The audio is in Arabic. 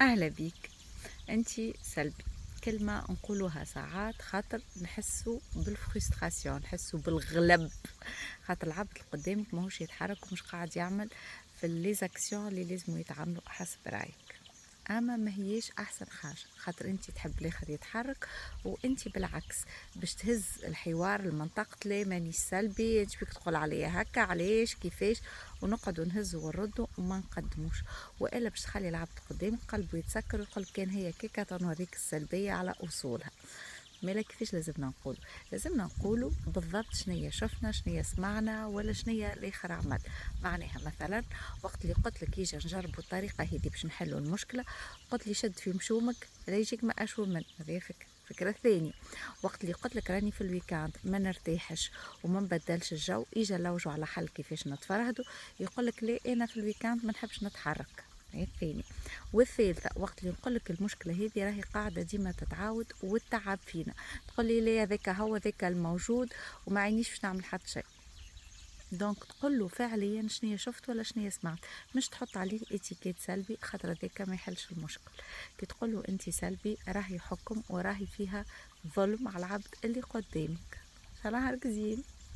أهلا بيك. أنتي سلبي، كلمة نقولوها ساعات خاطر نحسوا بالفرستراسيون، نحسوا بالغلب، خاطر العبد اللي قدامك ماهوش يتحرك ومش قاعد يعمل في ليزاكسيون اللي لازم يتعملوا حسب رايك. اما ما هيش احسن حاجه، خاطر انت تحب الاخر يتحرك، وانت بالعكس باش تهز الحوار لمنطقه لا مانيش سلبي، انت بيك تقول عليا هكا علاش كيفاش، ونقعدوا نهزوا ونردوا وما نقدموش، والا باش تخلي العبد قدامك قلبه يتسكر ويقول كان هي كيكه تنوريك السلبيه على اصولها. مالا كيفاش لازمنا نقولوا؟ لازمنا نقولوا بالضبط شنيا شفنا، شنيا سمعنا، ولا شنيا الاخر عمل. معناها مثلا وقت اللي قلت لك يجي نجربوا الطريقه هذه باش نحلوا المشكله، قلت لي شد في مشومك لا يجيك ما اشوم من هذه فكرة ثانية. وقت اللي قلت لك راني في الويكاند ما نرتاحش وما نبدلش الجو، اجا لوجوا على حل كيفاش نتفرهدوا، يقول لك لا انا في الويكاند ما نحبش نتحرك. هي الثاني. والثالثة وقت اللي نقول لك المشكلة هذه راهي قاعدة ديما تتعاود والتعب فينا، تقول لي لا هذاك هو ذاك الموجود وما عينيش باش نعمل حتى شيء. دونك تقول له فعليا شنيا شفت ولا شنيا سمعت، مش تحط عليه اتيكيت سلبي، خاطر هذاك ما يحلش المشكل. كي تقول له انت سلبي راهي حكم وراهي فيها ظلم على العبد اللي قدامك. صراحة زين.